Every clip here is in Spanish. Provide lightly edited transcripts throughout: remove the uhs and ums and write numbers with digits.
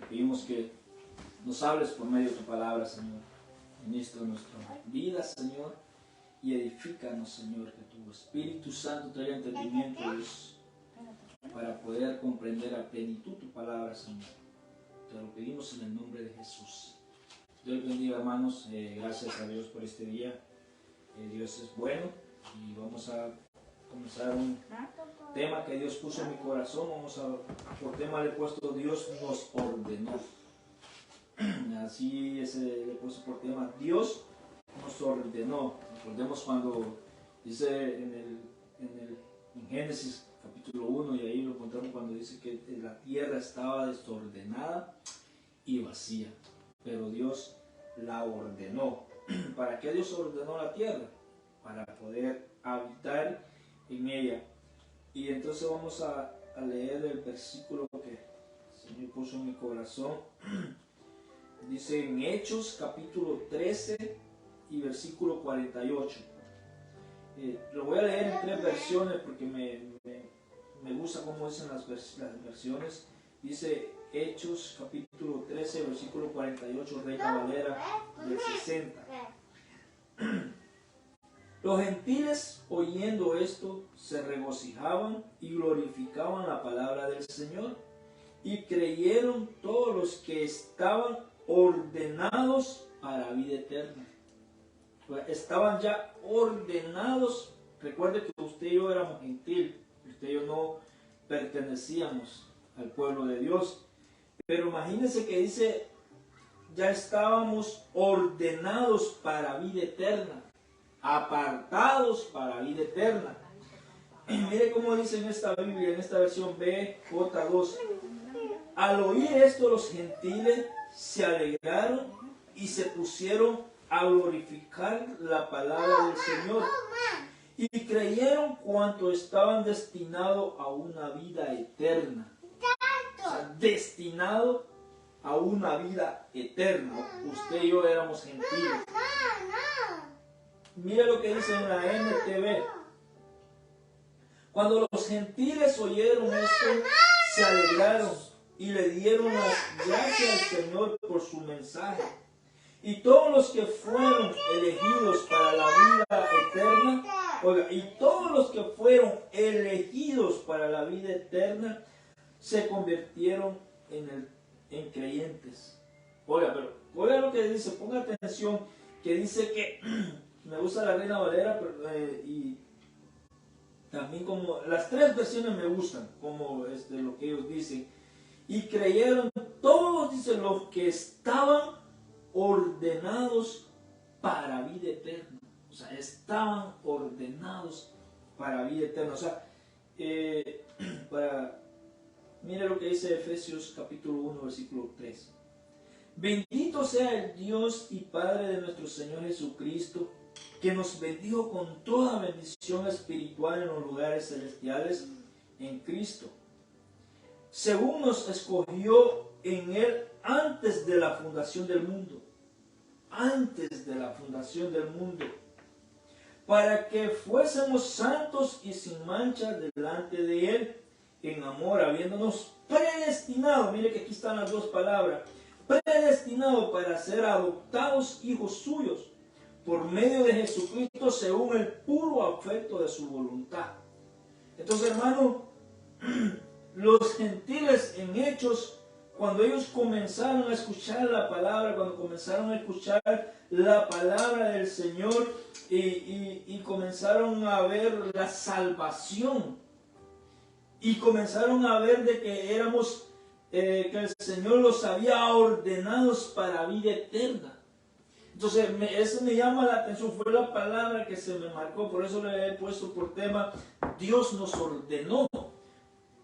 Pedimos que nos hables por medio de tu palabra, Señor. Ministra nuestra vida, Señor, y edifícanos, Señor, que tu Espíritu Santo traiga entendimiento, Dios, para poder comprender a plenitud tu palabra, Señor. Te lo pedimos en el nombre de Jesús. Dios bendiga, hermanos. Gracias a Dios por este día. Dios es bueno y vamos a comenzar un tema que Dios puso en mi corazón. Por tema le he puesto Dios nos ordenó. Así le he puesto por tema Dios nos ordenó. Recordemos cuando dice en Génesis capítulo 1, y ahí lo encontramos cuando dice que la tierra estaba desordenada y vacía, pero Dios la ordenó. ¿Para qué Dios ordenó la tierra? Para poder habitar en ella. Y entonces vamos a leer el versículo que el Señor puso en mi corazón. Dice en Hechos capítulo 13 y versículo 48. Lo voy a leer en 3 versiones porque me gusta cómo dicen las versiones. Dice Hechos capítulo 13 versículo 48, Reina Valera del 60. Los gentiles, oyendo esto, se regocijaban y glorificaban la palabra del Señor, y creyeron todos los que estaban ordenados para vida eterna. Estaban ya ordenados. Recuerde que usted y yo éramos gentiles, usted y yo no pertenecíamos al pueblo de Dios, pero imagínense que dice, ya estábamos ordenados para vida eterna, apartados para vida eterna. Mire cómo dice en esta Biblia, en esta versión BJ2. Al oír esto, los gentiles se alegraron y se pusieron a glorificar la palabra del Señor, y creyeron cuanto estaban destinados a una vida eterna. O sea, destinado a una vida eterna. Usted y yo éramos gentiles. Mira lo que dice en la NTV. Cuando los gentiles oyeron esto, se alegraron y le dieron las gracias al Señor por su mensaje. Y todos los que fueron elegidos para la vida eterna, se convirtieron en creyentes. Pero oiga lo que dice, ponga atención, que dice que me gusta la Reina Valera, y también como las 3 versiones me gustan, como lo que ellos dicen. Y creyeron todos, dicen, los que estaban ordenados para vida eterna. O sea, estaban ordenados para vida eterna. O sea, mire lo que dice Efesios capítulo 1, versículo 3. Bendito sea el Dios y Padre de nuestro Señor Jesucristo, que nos bendijo con toda bendición espiritual en los lugares celestiales en Cristo, según nos escogió en Él antes de la fundación del mundo. Antes de la fundación del mundo, para que fuésemos santos y sin mancha delante de Él, en amor, habiéndonos predestinado. Mire que aquí están las 2 palabras: predestinado para ser adoptados hijos suyos, por medio de Jesucristo, según el puro afecto de su voluntad. Entonces, hermano, los gentiles en Hechos, cuando ellos comenzaron a escuchar la palabra, cuando comenzaron a escuchar la palabra del Señor y comenzaron a ver la salvación, y comenzaron a ver de que éramos, que el Señor los había ordenados para vida eterna. Entonces, eso me llama la atención, fue la palabra que se me marcó, por eso le he puesto por tema, Dios nos ordenó.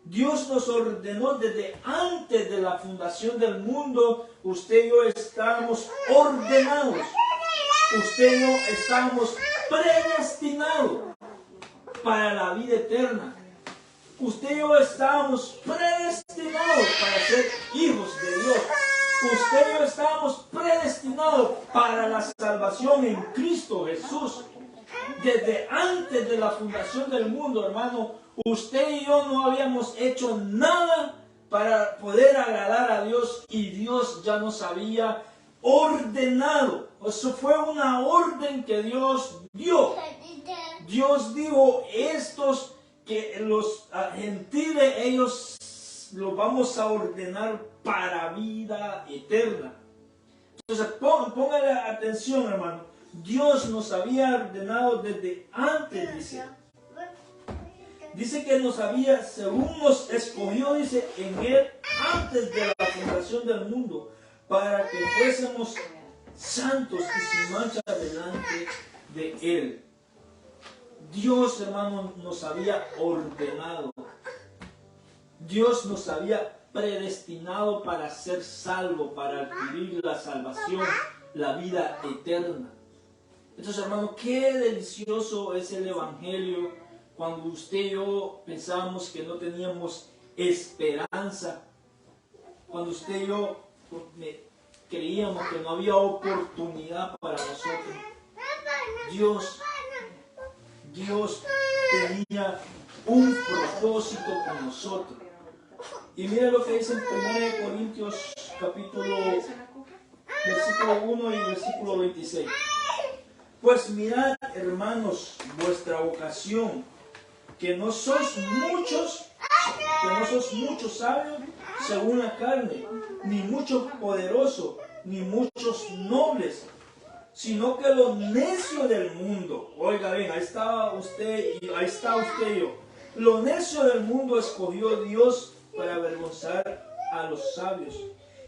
Dios nos ordenó desde antes de la fundación del mundo. Usted y yo estábamos ordenados. Usted y yo estábamos predestinados para la vida eterna. Usted y yo estábamos predestinados para ser hijos de Dios. Usted y yo estábamos predestinados para la salvación en Cristo Jesús. Desde antes de la fundación del mundo, hermano, usted y yo no habíamos hecho nada para poder agradar a Dios, y Dios ya nos había ordenado. Eso fue una orden que Dios dio. Dios dijo, estos que los gentiles, ellos los vamos a ordenar para vida eterna. Entonces póngale atención, hermano. Dios nos había ordenado desde antes, dice. Dice que nos había, según nos escogió, dice, en Él antes de la fundación del mundo, para que fuésemos santos y sin mancha delante de Él. Dios, hermano, nos había ordenado. Dios nos había predestinado para ser salvo, para adquirir la salvación, la vida eterna. Entonces, hermano, qué delicioso es el Evangelio cuando usted y yo pensábamos que no teníamos esperanza, cuando usted y yo creíamos que no había oportunidad para nosotros. Dios tenía un propósito con nosotros. Y mire lo que dice en 1 Corintios capítulo versículo 1 y versículo 26. Pues mirad, hermanos, vuestra vocación, que no sois muchos sabios según la carne, ni muchos poderosos, ni muchos nobles, sino que los necios del mundo. Oiga bien, ahí está usted y yo. Lo necio del mundo escogió Dios para avergonzar a los sabios,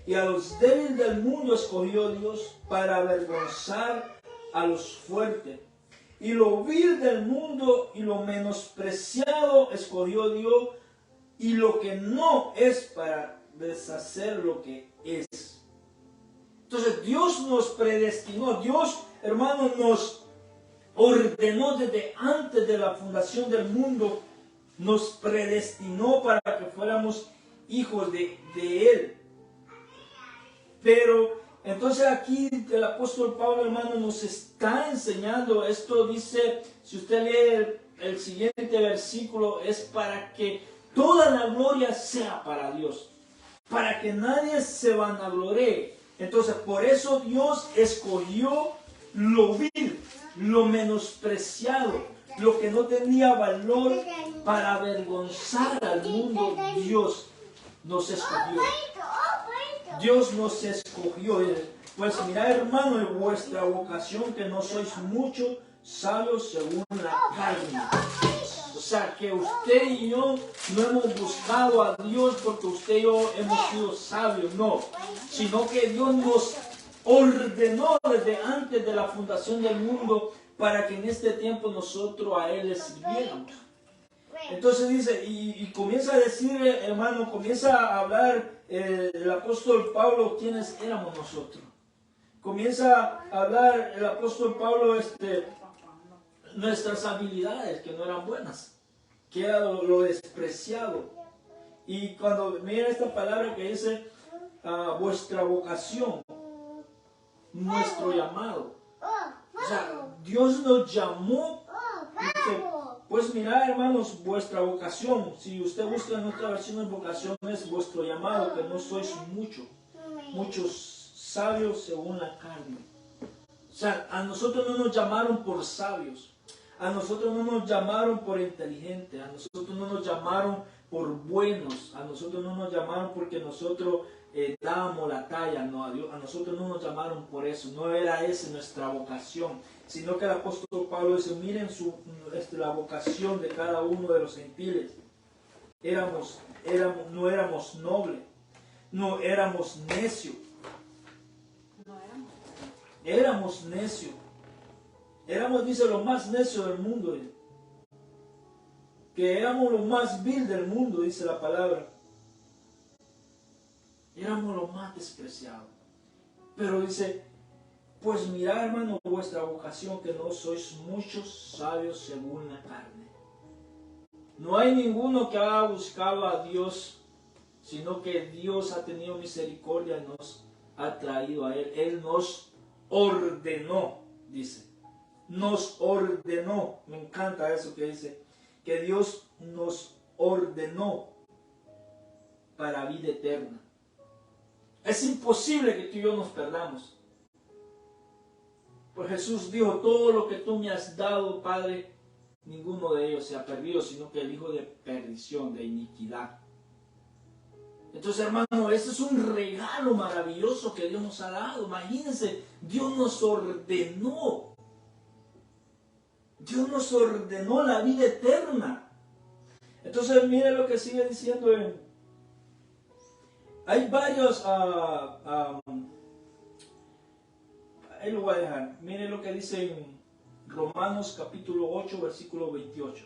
y a los débiles del mundo escogió Dios para avergonzar a los fuertes. Y lo vil del mundo y lo menospreciado escogió Dios, y lo que no es, para deshacer lo que es. Entonces Dios nos predestinó, Dios, hermano, nos ordenó desde antes de la fundación del mundo, nos predestinó para que fuéramos hijos de Él. Pero entonces aquí el apóstol Pablo, hermano, nos está enseñando, esto dice, si usted lee el siguiente versículo, es para que toda la gloria sea para Dios, para que nadie se vanaglorie. Entonces por eso Dios escogió lo vil, lo menospreciado, lo que no tenía valor, para avergonzar al mundo. Dios nos escogió. Dios nos escogió. Pues mirad, hermano, en vuestra vocación, que no sois muchos sabios según la carne. O sea, que usted y yo no hemos buscado a Dios porque usted y yo hemos sido sabios, no. Sino que Dios nos ordenó desde antes de la fundación del mundo para que en este tiempo nosotros a Él le sirviéramos. Entonces dice, y comienza a decir, hermano, comienza a hablar el apóstol Pablo quiénes éramos nosotros. Comienza a hablar el apóstol Pablo nuestras habilidades que no eran buenas, que era lo despreciado. Y cuando mira esta palabra que dice vuestra vocación, nuestro llamado. O sea, Dios nos llamó. Dice, pues mirad, hermanos, vuestra vocación. Si usted busca en otra versión, vocación es vuestro llamado, que no sois muchos sabios según la carne. O sea, a nosotros no nos llamaron por sabios. A nosotros no nos llamaron por inteligentes, a nosotros no nos llamaron por buenos, a nosotros no nos llamaron porque nosotros dábamos la talla, no, a nosotros no nos llamaron por eso, no era esa nuestra vocación, sino que el apóstol Pablo dice, miren la vocación de cada uno de los gentiles. No éramos nobles, no éramos necios, éramos necios. Éramos, dice, los más necios del mundo. Que éramos los más vil del mundo, dice la palabra. Éramos los más despreciados. Pero dice, pues mirad, hermano, vuestra vocación, que no sois muchos sabios según la carne. No hay ninguno que haya buscado a Dios, sino que Dios ha tenido misericordia y nos ha traído a Él. Él nos ordenó, dice. Nos ordenó, me encanta eso que dice, que Dios nos ordenó para vida eterna. Es imposible que tú y yo nos perdamos. Pues Jesús dijo, todo lo que tú me has dado, Padre, ninguno de ellos se ha perdido, sino que el hijo de perdición, de iniquidad. Entonces, hermano, ese es un regalo maravilloso que Dios nos ha dado. Imagínense, Dios nos ordenó. Dios nos ordenó la vida eterna. Entonces, mire lo que sigue diciendo. Hay varios... ahí lo voy a dejar. Mire lo que dice en Romanos capítulo 8, versículo 28.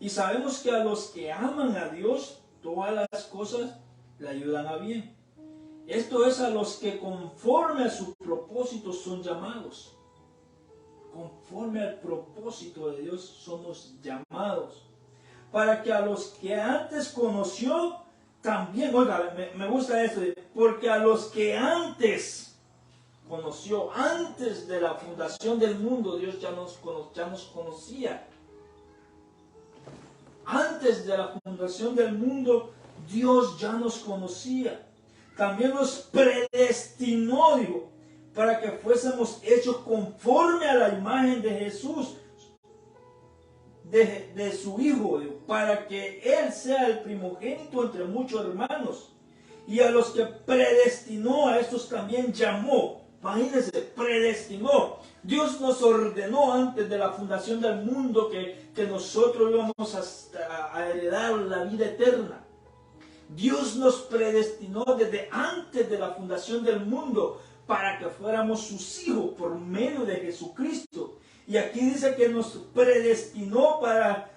Y sabemos que a los que aman a Dios, todas las cosas le ayudan a bien. Esto es a los que conforme a su propósito son llamados. Conforme al propósito de Dios somos llamados. Para que a los que antes conoció, también, oiga, me gusta esto, porque a los que antes conoció, antes de la fundación del mundo, Dios ya nos conocía. Antes de la fundación del mundo, Dios ya nos conocía. También nos predestinó, digo, para que fuésemos hechos conforme a la imagen de Jesús, de su Hijo, digo, para que Él sea el primogénito entre muchos hermanos. Y a los que predestinó, a estos también llamó. Imagínense, predestinó. Dios nos ordenó antes de la fundación del mundo que nosotros íbamos a heredar la vida eterna. Dios nos predestinó desde antes de la fundación del mundo para que fuéramos sus hijos por medio de Jesucristo. Y aquí dice que nos predestinó para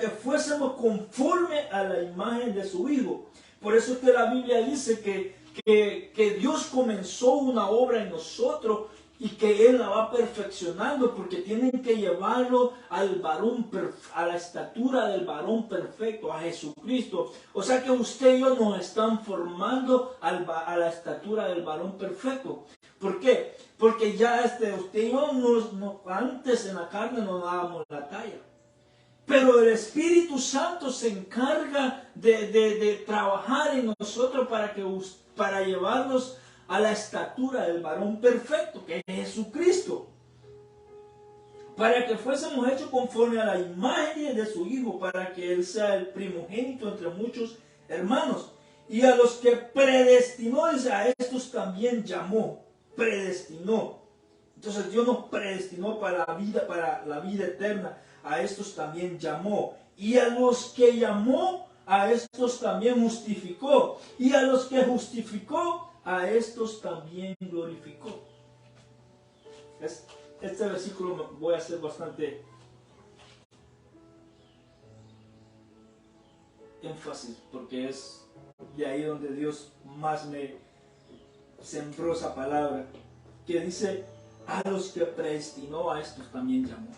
que fuésemos conforme a la imagen de su Hijo. Por eso es que la Biblia dice que Dios comenzó una obra en nosotros y que Él la va perfeccionando, porque tienen que llevarlo al varón, a la estatura del varón perfecto, a Jesucristo. O sea que usted y yo nos están formando a la estatura del varón perfecto. ¿Por qué? Porque ya usted y yo antes en la carne nos dábamos la talla. Pero el Espíritu Santo se encarga de trabajar en nosotros para llevarnos a la estatura del varón perfecto, que es Jesucristo. Para que fuésemos hechos conforme a la imagen de su Hijo, para que Él sea el primogénito entre muchos hermanos. Y a los que predestinó, dice, a estos también llamó, predestinó. Entonces Dios nos predestinó para la vida eterna. A estos también llamó. Y a los que llamó, a estos también justificó. Y a los que justificó, a estos también glorificó. Este versículo voy a hacer bastante énfasis, porque es de ahí donde Dios más me sembró esa palabra, que dice, a los que predestinó, a estos también llamó.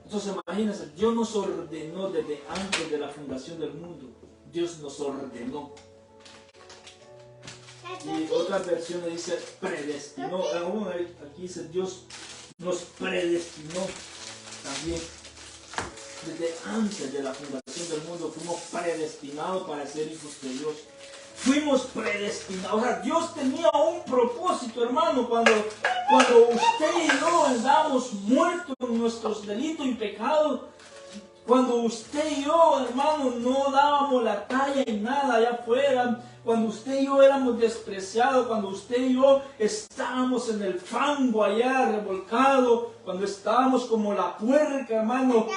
Entonces imagínense, Dios nos ordenó desde antes de la fundación del mundo. Dios nos ordenó. Y otra versión dice predestinó. Aquí dice Dios nos predestinó también. Desde antes de la fundación del mundo fuimos predestinados para ser hijos de Dios. Fuimos predestinados. O sea, Dios tenía un propósito, hermano, cuando usted y yo andábamos muertos en nuestros delitos y pecados. Cuando usted y yo, hermano, no dábamos la talla en nada allá afuera. Cuando usted y yo éramos despreciados. Cuando usted y yo estábamos en el fango allá revolcado. Cuando estábamos como la puerca, hermano,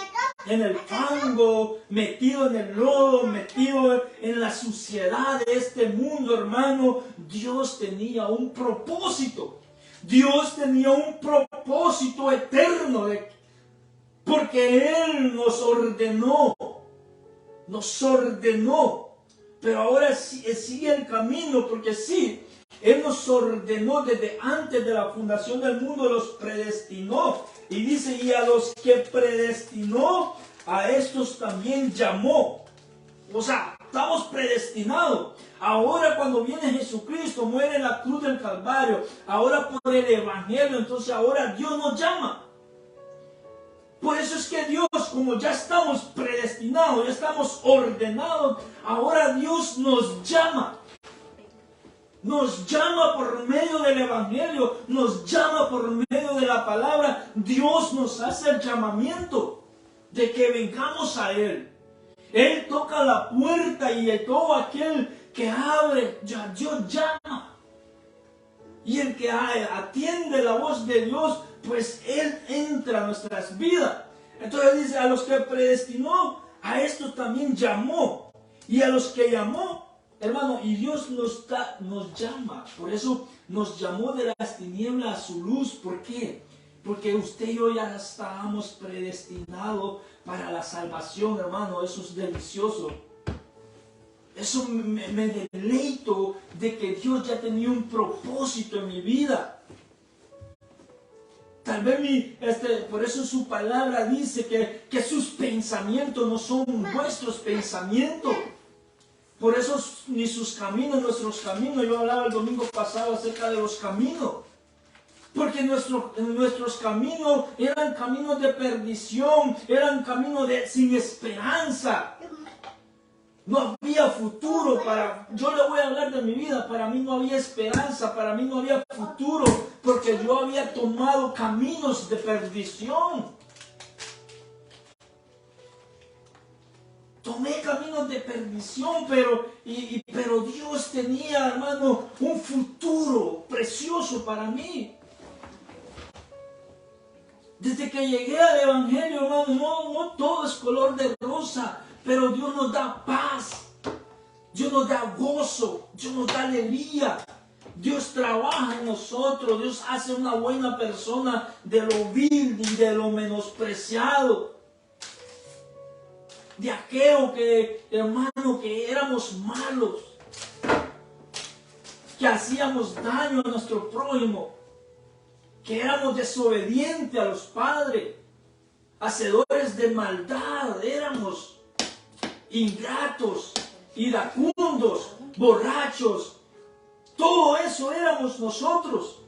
en el fango, metido en el lodo, metido en la suciedad de este mundo, hermano. Dios tenía un propósito. Dios tenía un propósito eterno porque Él nos ordenó, pero ahora sigue el camino, porque sí, Él nos ordenó desde antes de la fundación del mundo, los predestinó, y dice, y a los que predestinó, a estos también llamó. O sea, estamos predestinados. Ahora cuando viene Jesucristo, muere en la cruz del Calvario, ahora por el Evangelio, entonces ahora Dios nos llama. Por eso es que Dios, como ya estamos predestinados, ya estamos ordenados, ahora Dios nos llama. Nos llama por medio del Evangelio, nos llama por medio de la palabra. Dios nos hace el llamamiento de que vengamos a Él. Él toca la puerta y todo aquel que abre, ya Dios llama. Y el que atiende la voz de Dios, pues Él entra a nuestras vidas. Entonces dice, a los que predestinó, a estos también llamó. Y a los que llamó, hermano, y Dios nos llama. Por eso nos llamó de las tinieblas a su luz. ¿Por qué? Porque usted y yo ya estábamos predestinados para la salvación, hermano. Eso es delicioso. Eso me deleito de que Dios ya tenía un propósito en mi vida. Tal vez por eso su palabra dice que sus pensamientos no son vuestros pensamientos. Por eso ni sus caminos, nuestros caminos. Yo hablaba el domingo pasado acerca de los caminos. Porque nuestros caminos eran caminos de perdición, eran caminos sin esperanza. No había futuro yo le voy a hablar de mi vida, para mí no había esperanza, para mí no había futuro, porque yo había tomado caminos de perdición. Tomé caminos de perdición, pero Dios tenía, hermano, un futuro precioso para mí. Desde que llegué al Evangelio, hermano, no todo es color de rosa, pero Dios nos da paz, Dios nos da gozo, Dios nos da alegría. Dios trabaja en nosotros, Dios hace una buena persona de lo vil y de lo menospreciado. De aquello que, hermano, que éramos malos, que hacíamos daño a nuestro prójimo, que éramos desobedientes a los padres, hacedores de maldad, éramos ingratos, iracundos, borrachos. Todo eso éramos nosotros.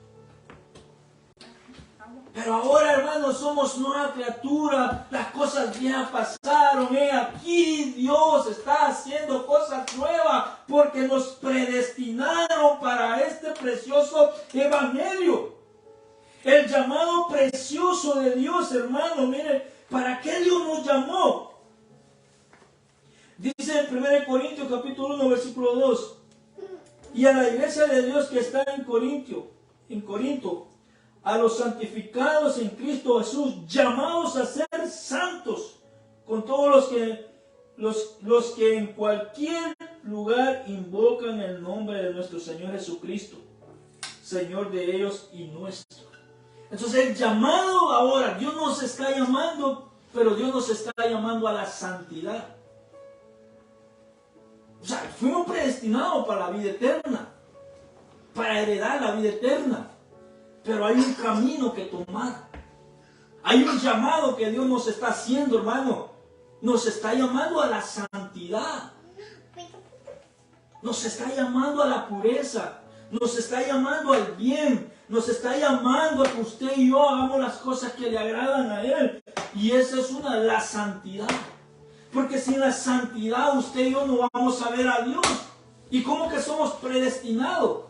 Pero ahora, hermanos, somos nueva criatura. Las cosas viejas pasaron. Aquí Dios está haciendo cosas nuevas porque nos predestinaron para este precioso evangelio. El llamado precioso de Dios, hermano. Mire, ¿para qué Dios nos llamó? Dice en 1 Corintios capítulo 1, versículo 2. Y a la iglesia de Dios que está en Corinto, a los santificados en Cristo Jesús, llamados a ser santos, con todos los que en cualquier lugar invocan el nombre de nuestro Señor Jesucristo, Señor de ellos y nuestro. Entonces el llamado ahora, Dios nos está llamando, pero Dios nos está llamando a la santidad. O sea, fuimos predestinados para la vida eterna, para heredar la vida eterna. Pero hay un camino que tomar. Hay un llamado que Dios nos está haciendo, hermano. Nos está llamando a la santidad. Nos está llamando a la pureza. Nos está llamando al bien. Nos está llamando a que usted y yo hagamos las cosas que le agradan a Él. Y esa es la santidad. Porque sin la santidad usted y yo no vamos a ver a Dios. ¿Y cómo que somos predestinados?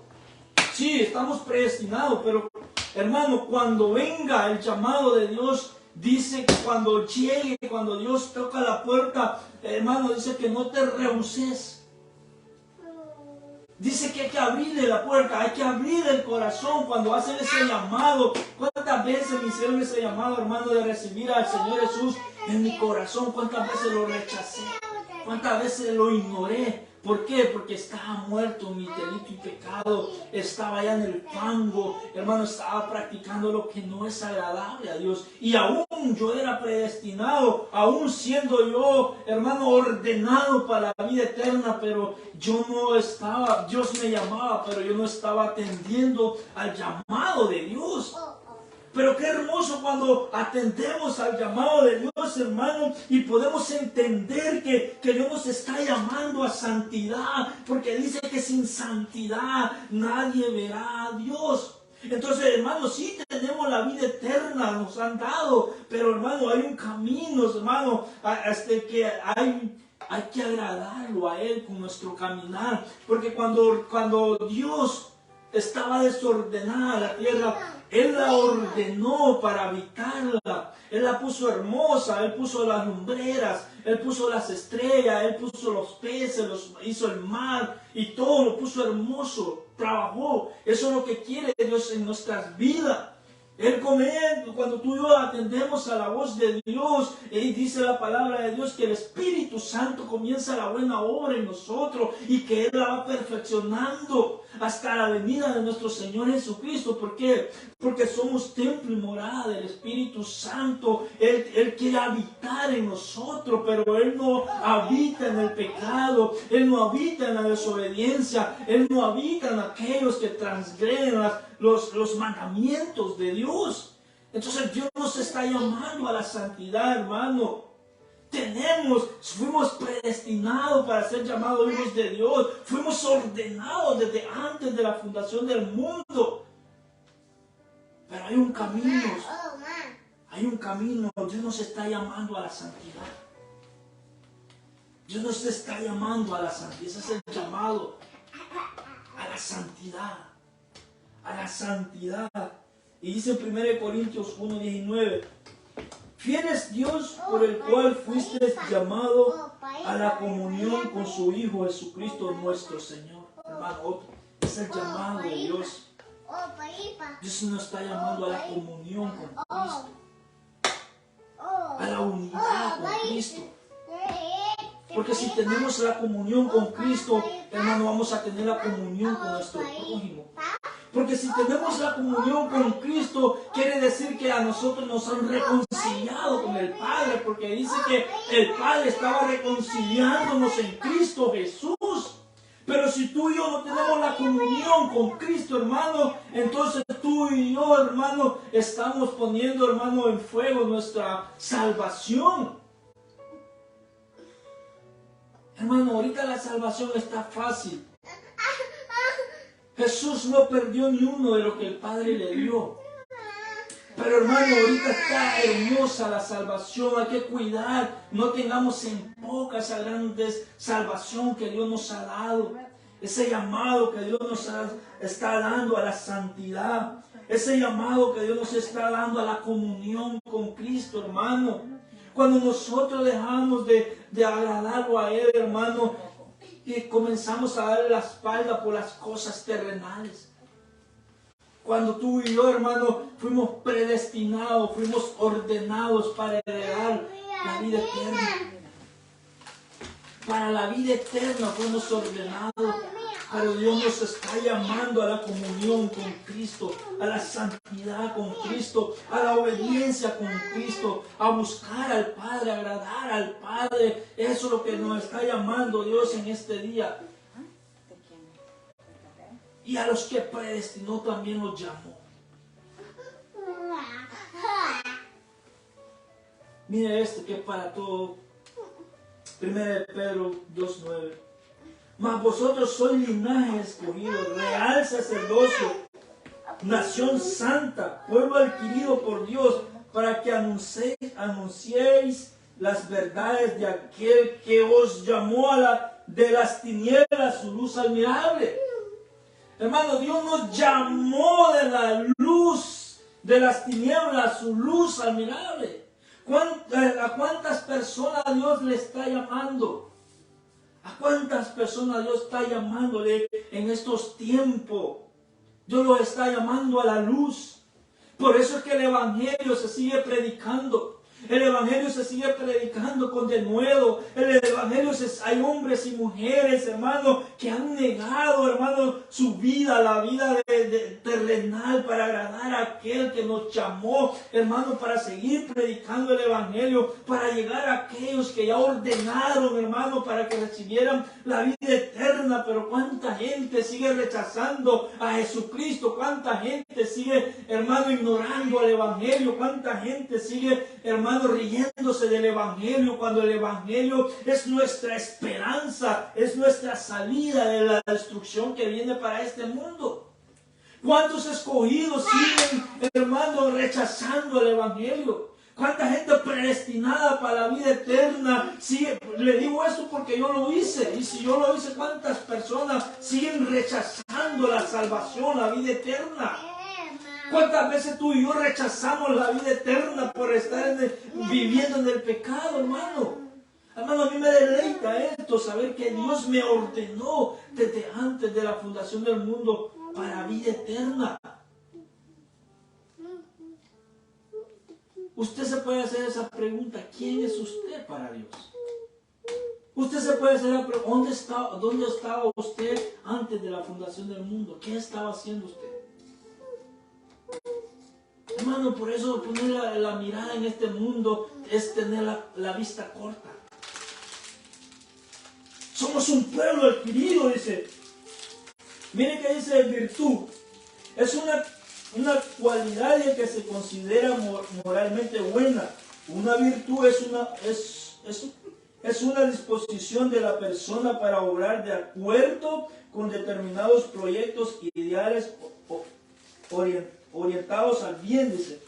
Sí, estamos predestinados, pero hermano, cuando venga el llamado de Dios, dice que cuando llegue, cuando Dios toca la puerta, hermano, dice que no te rehuses. Dice que hay que abrirle la puerta, hay que abrir el corazón cuando hacen ese llamado. ¿Cuántas veces me hicieron ese llamado, hermano, de recibir al Señor Jesús en mi corazón? ¿Cuántas veces lo rechacé? ¿Cuántas veces lo ignoré? ¿Por qué? Porque estaba muerto mi delito y pecado, estaba allá en el fango, hermano, estaba practicando lo que no es agradable a Dios. Y aún yo era predestinado, aún siendo yo, hermano, ordenado para la vida eterna, pero yo no estaba, Dios me llamaba, pero yo no estaba atendiendo al llamado de Dios. Pero qué hermoso cuando atendemos al llamado de Dios, hermano, y podemos entender que Dios nos está llamando a santidad, porque dice que sin santidad nadie verá a Dios. Entonces, hermano, sí tenemos la vida eterna, nos han dado, pero hermano, hay un camino, hermano, que hay que agradarlo a Él con nuestro caminar, porque cuando Dios estaba desordenada la tierra, Él la ordenó para habitarla. Él la puso hermosa, Él puso las lumbreras, Él puso las estrellas, Él puso los peces, hizo el mar y todo lo puso hermoso, trabajó. Eso es lo que quiere Dios en nuestras vidas. Él cuando tú y yo atendemos a la voz de Dios, y dice la palabra de Dios que el Espíritu Santo comienza la buena obra en nosotros y que Él la va perfeccionando hasta la venida de nuestro Señor Jesucristo. ¿Por qué? Porque somos templo y morada del Espíritu Santo. Él quiere habitar en nosotros, pero Él no habita en el pecado, Él no habita en la desobediencia, Él no habita en aquellos que transgreden los mandamientos de Dios. Entonces Dios nos está llamando a la santidad, hermano. Fuimos predestinados para ser llamados hijos de Dios. Fuimos ordenados desde antes de la fundación del mundo. Pero hay un camino. Hay un camino. Dios nos está llamando a la santidad. Dios nos está llamando a la santidad. Ese es el llamado a la santidad. A la santidad. Y dice en 1 Corintios 1:19: fiel es Dios por el cual fuiste llamado a la comunión con su Hijo Jesucristo nuestro Señor. Hermano, es el llamado de Dios. Dios nos está llamando a la comunión con Cristo, a la unidad con Cristo. Porque si tenemos la comunión con Cristo, hermano, vamos a tener la comunión con nuestro prójimo. Porque si tenemos la comunión con Cristo, quiere decir que a nosotros nos han reconciliado con el Padre, porque dice que el Padre estaba reconciliándonos en Cristo Jesús. Pero si tú y yo no tenemos la comunión con Cristo, hermano, entonces tú y yo, hermano, estamos poniendo, hermano, en fuego nuestra salvación. Hermano, ahorita la salvación está fácil. Jesús no perdió ni uno de lo que el Padre le dio. Pero hermano, ahorita está hermosa la salvación. Hay que cuidar. No tengamos en poca esa grande salvación que Dios nos ha dado. Ese llamado que Dios nos está dando a la santidad. Ese llamado que Dios nos está dando a la comunión con Cristo, hermano. Cuando nosotros dejamos de agradarlo a Él, hermano, y comenzamos a darle la espalda por las cosas terrenales. Cuando tú y yo, hermano, fuimos predestinados, fuimos ordenados para heredar la vida eterna. Para la vida eterna fuimos ordenados. Pero Dios nos está llamando a la comunión con Cristo, a la santidad con Cristo, a la obediencia con Cristo, a buscar al Padre, a agradar al Padre. Eso es lo que nos está llamando Dios en este día. Y a los que predestinó también los llamó. Mire esto que es para todo. 1 Pedro 2:9. Mas vosotros sois linaje escogido, real sacerdocio, nación santa, pueblo adquirido por Dios, para que anunciéis las verdades de aquel que os llamó de las tinieblas a su luz admirable. Hermano, Dios nos llamó de la luz de las tinieblas a su luz admirable. ¿A cuántas personas Dios le está llamando? ¿A cuántas personas Dios está llamándole en estos tiempos? Dios los está llamando a la luz. Por eso es que el Evangelio se sigue predicando. El Evangelio se sigue predicando con denuedo. El Evangelio hay hombres y mujeres, hermano, que han negado, hermano, su vida, la vida terrenal, para agradar a aquel que nos llamó, hermano, para seguir predicando el Evangelio, para llegar a aquellos que ya ordenaron, hermano, para que recibieran la vida eterna. Pero cuánta gente sigue rechazando a Jesucristo, cuánta gente sigue, hermano, ignorando al Evangelio, cuánta gente sigue, hermano, riéndose del Evangelio, cuando el Evangelio es nuestra esperanza, es nuestra salida de la destrucción que viene para este mundo. ¿Cuántos escogidos siguen, hermano, rechazando el evangelio? ¿Cuánta gente predestinada para la vida eterna sigue? Le digo esto porque yo lo hice. Y si yo lo hice, ¿cuántas personas siguen rechazando la salvación, la vida eterna? ¿Cuántas veces tú y yo rechazamos la vida eterna por estar viviendo en el pecado, hermano? Hermano, a mí me deleita esto, saber que Dios me ordenó desde antes de la fundación del mundo para vida eterna. Usted se puede hacer esa pregunta: ¿quién es usted para Dios? Usted se puede hacer la pregunta: ¿dónde estaba usted antes de la fundación del mundo? ¿Qué estaba haciendo usted? Hermano, por eso poner la mirada en este mundo es tener la vista corta. Somos un pueblo adquirido, dice. Miren que dice virtud. Es una cualidad que se considera moralmente buena. Una virtud es una disposición de la persona para obrar de acuerdo con determinados proyectos ideales orientados al bien, dice.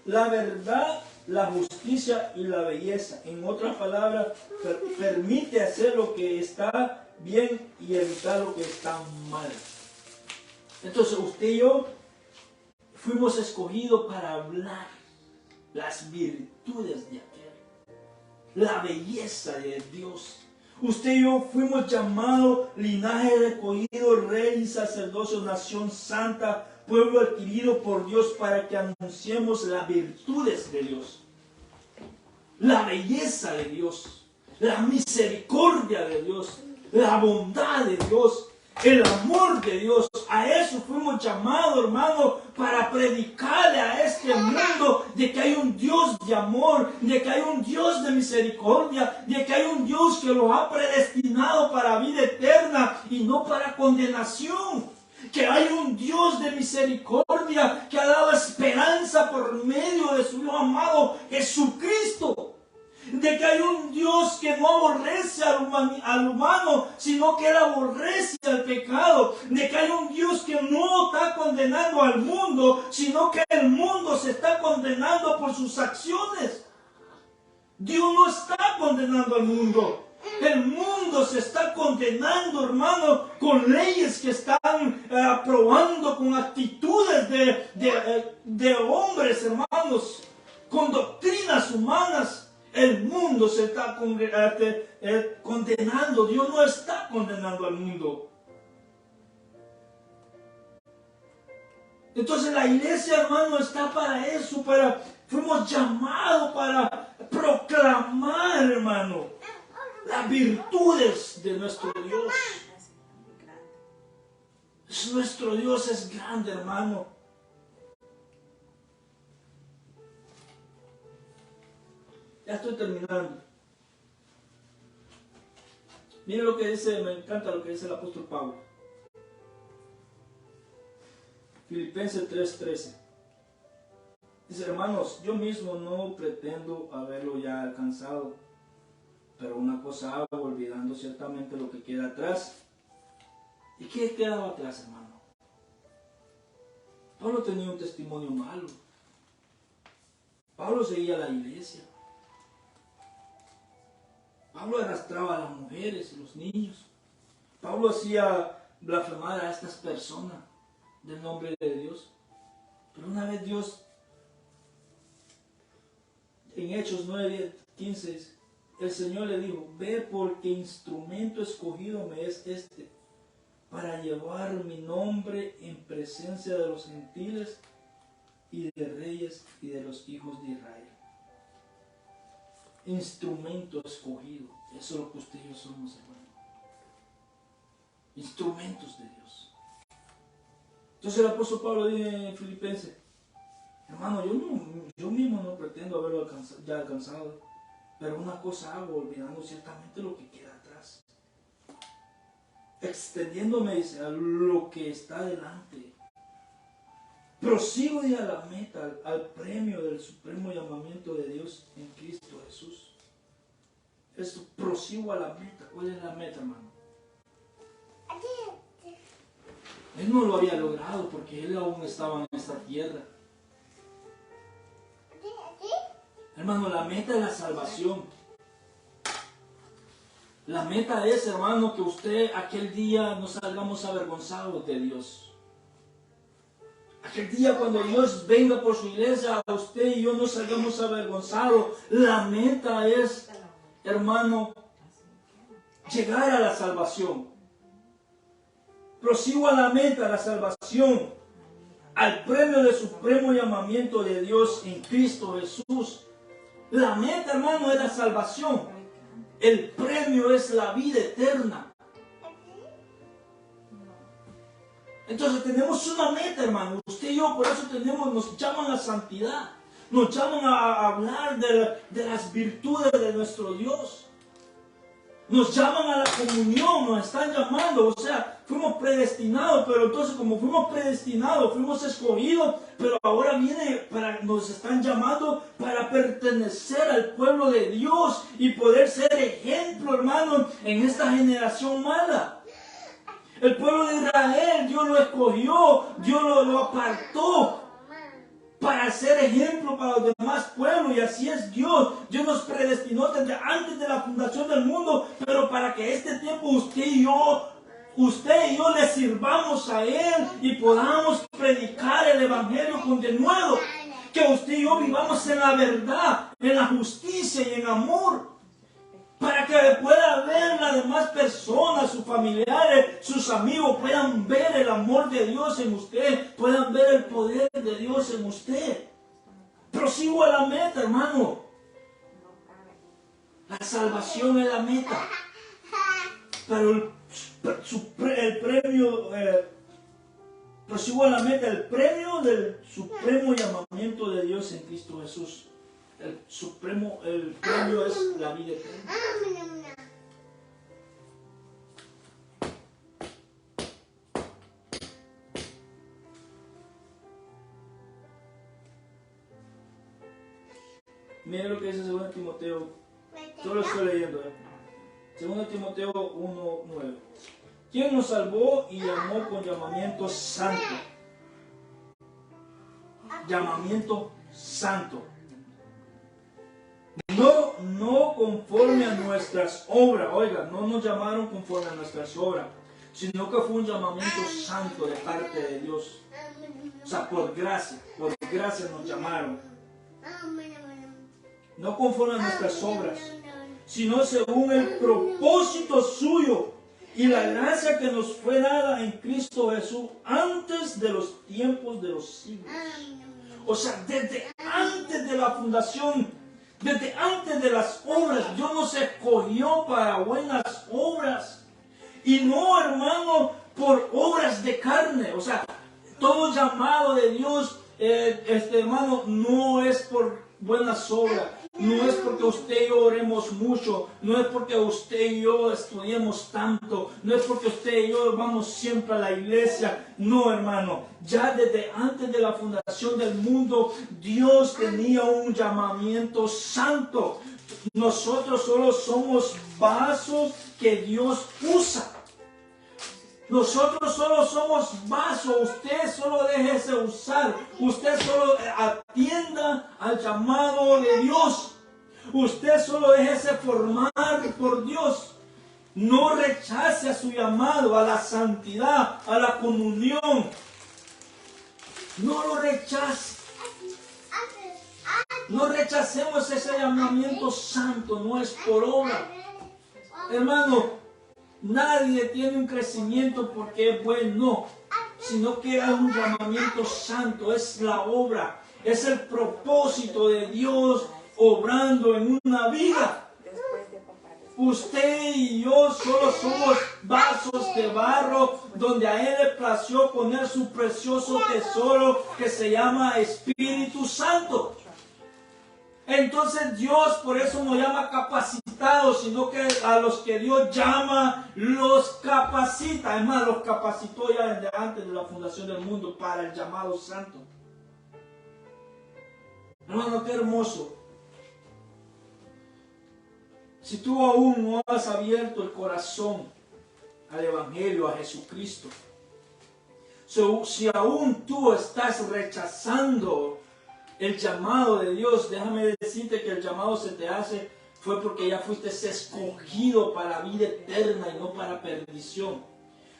La verdad, la justicia y la belleza. En otras palabras, permite hacer lo que está bien y evitar lo que está mal. Entonces usted y yo fuimos escogidos para hablar las virtudes de aquel, la belleza de Dios. Usted y yo fuimos llamados linaje escogido, rey y sacerdocio, nación santa, pueblo adquirido por Dios, para que anunciemos las virtudes de Dios, la belleza de Dios, la misericordia de Dios, la bondad de Dios, el amor de Dios. A eso fuimos llamados, hermano, para predicarle a este mundo de que hay un Dios de amor, de que hay un Dios de misericordia, de que hay un Dios que los ha predestinado para vida eterna y no para condenación. Que hay un Dios de misericordia que ha dado esperanza por medio de su Hijo amado Jesucristo. De que hay un Dios que no aborrece al humano, sino que él aborrece al pecado. De que hay un Dios que no está condenando al mundo, sino que el mundo se está condenando por sus acciones. Dios no está condenando al mundo. El mundo se está condenando, hermano, con leyes que están aprobando, con actitudes de hombres, hermanos, con doctrinas humanas. El mundo se está condenando. Dios no está condenando al mundo. Entonces la iglesia, hermano, está para eso, fuimos llamados para proclamar, hermano, las virtudes de nuestro Dios. Nuestro Dios es grande, hermano. Ya estoy terminando. Miren lo que dice, me encanta lo que dice el apóstol Pablo. Filipenses 3:13. Dice: hermanos, yo mismo no pretendo haberlo ya alcanzado, pero una cosa hago, olvidando ciertamente lo que queda atrás. ¿Y qué quedaba atrás, hermano? Pablo tenía un testimonio malo. Pablo seguía la iglesia. Pablo arrastraba a las mujeres y los niños. Pablo hacía blasfemar a estas personas del nombre de Dios. Pero una vez Dios, en Hechos 9:15, el Señor le dijo: ve, porque instrumento escogido me es este, para llevar mi nombre en presencia de los gentiles y de reyes y de los hijos de Israel. Instrumento escogido. Eso es lo que usted y yo somos, hermano. Instrumentos de Dios. Entonces el apóstol Pablo dice en Filipenses: hermano, yo mismo no pretendo haberlo ya alcanzado, pero una cosa hago, olvidando ciertamente lo que queda atrás, extendiéndome, dice, a lo que está delante. Prosigo y a la meta, al premio del supremo llamamiento de Dios en Cristo Jesús. Esto, prosigo a la meta. ¿Cuál es la meta, hermano? Él no lo había logrado porque él aún estaba en esta tierra. Hermano, la meta es la salvación. La meta es, hermano, que usted aquel día no salgamos avergonzados de Dios. Aquel día cuando Dios venga por su iglesia, a usted y yo no salgamos avergonzados. La meta es, hermano, llegar a la salvación. Prosigo a la meta, la salvación, al premio del supremo llamamiento de Dios en Cristo Jesús. La meta, hermano, es la salvación. El premio es la vida eterna. Entonces tenemos una meta, hermano. Usted y yo por eso nos llaman a la santidad. Nos llaman a hablar de las virtudes de nuestro Dios. Nos llaman a la comunión, nos están llamando, o sea, fuimos predestinados, pero entonces como fuimos predestinados, fuimos escogidos, pero ahora nos están llamando para pertenecer al pueblo de Dios y poder ser ejemplo, hermano, en esta generación mala. El pueblo de Israel, Dios lo escogió, Dios lo apartó para ser ejemplo para los demás pueblos, y así es Dios. Dios nos predestinó desde antes de la fundación del mundo, pero para que este tiempo usted y yo le sirvamos a Él y podamos predicar el Evangelio con denuedo. Que usted y yo vivamos en la verdad, en la justicia y en amor. Para que pueda ver las demás personas, sus familiares, sus amigos, puedan ver el amor de Dios en usted, puedan ver el poder de Dios en usted. Prosigo a la meta, hermano. La salvación es la meta. Pero el premio, prosigo a la meta, el premio del supremo llamamiento de Dios en Cristo Jesús. El premio es la vida eterna. Miren lo que dice 2 Timoteo. Solo estoy leyendo. 2 Timoteo 1:9. ¿Quién nos salvó y llamó con llamamiento santo? Llamamiento santo. No conforme a nuestras obras. Oiga, no nos llamaron conforme a nuestras obras, sino que fue un llamamiento santo de parte de Dios. O sea, por gracia nos llamaron. No conforme a nuestras obras, sino según el propósito suyo y la gracia que nos fue dada en Cristo Jesús antes de los tiempos de los siglos. O sea, desde antes de la fundación, desde antes de las obras, Dios nos escogió para buenas obras. Y no, hermano, por obras de carne. O sea, todo llamado de Dios, hermano, no es por buenas obras. No es porque usted y yo oremos mucho, no es porque usted y yo estudiemos tanto, no es porque usted y yo vamos siempre a la iglesia. No, hermano, ya desde antes de la fundación del mundo, Dios tenía un llamamiento santo. Nosotros solo somos vasos que Dios usa. Nosotros solo somos vasos, usted solo déjese usar, usted solo atienda al llamado de Dios, usted solo déjese formar por Dios, no rechace a su llamado, a la santidad, a la comunión, no lo rechace, no rechacemos ese llamamiento santo, no es por obra, hermano. Nadie tiene un crecimiento porque es bueno, sino que es un llamamiento santo, es la obra, es el propósito de Dios obrando en una vida. Usted y yo solo somos vasos de barro donde a Él le plació poner su precioso tesoro que se llama Espíritu Santo. Entonces Dios por eso nos llama capacitados, sino que a los que Dios llama los capacita. Es más, los capacitó ya desde antes de la fundación del mundo para el llamado santo. Hermano, qué hermoso. Si tú aún no has abierto el corazón al Evangelio, a Jesucristo, Si aún tú estás rechazando el llamado de Dios, déjame decirte que el llamado se te hace fue porque ya fuiste escogido para vida eterna y no para perdición.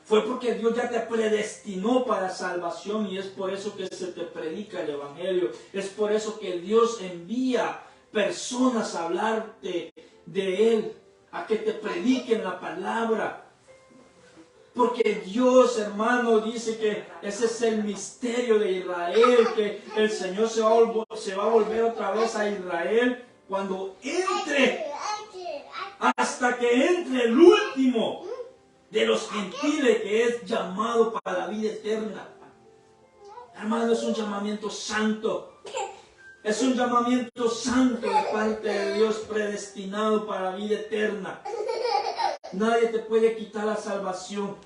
Fue porque Dios ya te predestinó para salvación y es por eso que se te predica el Evangelio. Es por eso que Dios envía personas a hablarte de Él, a que te prediquen la palabra. Porque Dios, hermano, dice que ese es el misterio de Israel, que el Señor se va a volver otra vez a Israel cuando entre, hasta que entre el último de los gentiles que es llamado para la vida eterna. Hermano, es un llamamiento santo. Es un llamamiento santo de parte de Dios, predestinado para la vida eterna. Nadie te puede quitar la salvación.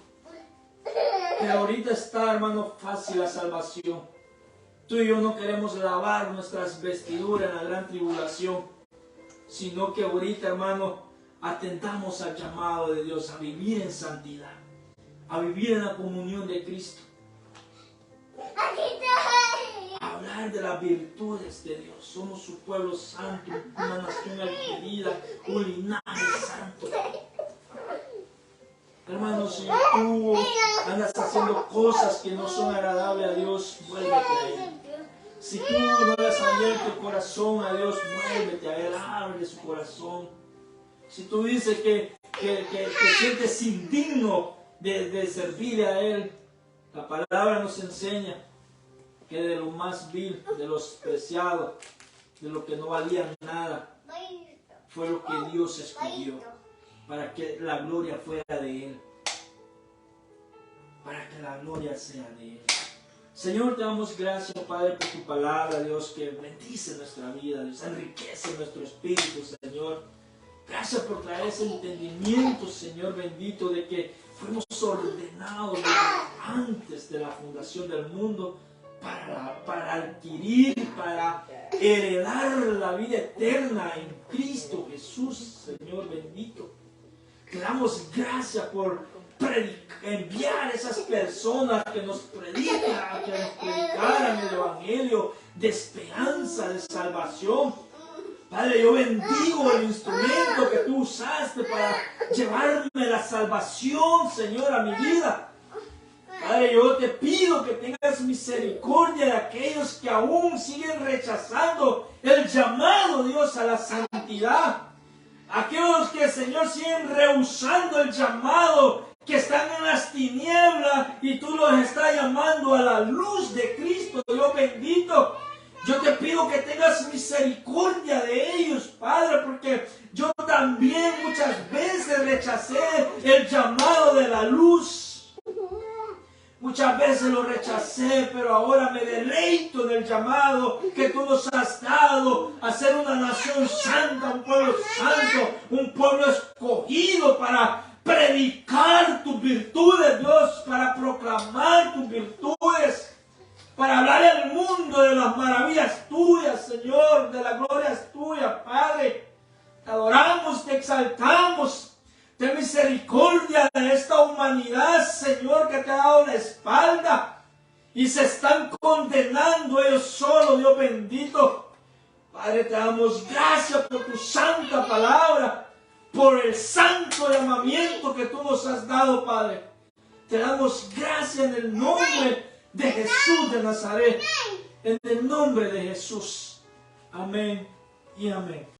Pero ahorita está, hermano, fácil la salvación. Tú y yo no queremos lavar nuestras vestiduras en la gran tribulación, sino que ahorita, hermano, atendamos al llamado de Dios a vivir en santidad, a vivir en la comunión de Cristo, a hablar de las virtudes de Dios. Somos su pueblo santo, una nación adquirida, un linaje santo. Hermano, si tú andas haciendo cosas que no son agradables a Dios, vuélvete a Él. Si tú no le has abierto el corazón a Dios, vuélvete a Él, abre su corazón. Si tú dices que te sientes indigno de servirle a Él, la palabra nos enseña que de lo más vil, de lo despreciado, de lo que no valía nada, fue lo que Dios escogió para que la gloria fuera de Él, para que la gloria sea de Él. Señor, te damos gracias, Padre, por tu palabra, Dios, que bendice nuestra vida, Dios, enriquece nuestro espíritu, Señor. Gracias por traer ese entendimiento, Señor bendito, de que fuimos ordenados antes de la fundación del mundo para adquirir, para heredar la vida eterna en Cristo Jesús, Señor bendito. Te damos gracias por enviar esas personas que nos predicaran el Evangelio de esperanza, de salvación. Padre, yo bendigo el instrumento que tú usaste para llevarme la salvación, Señor, a mi vida. Padre, yo te pido que tengas misericordia de aquellos que aún siguen rechazando el llamado, Dios, a la santidad. Aquellos que, Señor, siguen rehusando el llamado, que están en las tinieblas y tú los estás llamando a la luz de Cristo, Dios bendito. Yo te pido que tengas misericordia de ellos, Padre, porque yo también muchas veces rechacé el llamado de la luz. Muchas veces lo rechacé, pero ahora me deleito del llamado que tú nos has dado a ser una nación santa, un pueblo santo, un pueblo escogido para predicar tus virtudes, Dios, para proclamar tus virtudes, para hablar al mundo de las maravillas tuyas, Señor, de las glorias tuyas, Padre. Te adoramos, te exaltamos. Ten misericordia de esta humanidad, Señor, que te ha dado la espalda y se están condenando ellos solos, Dios bendito. Padre, te damos gracias por tu santa palabra, por el santo llamamiento que tú nos has dado, Padre. Te damos gracias en el nombre de Jesús de Nazaret, en el nombre de Jesús. Amén y amén.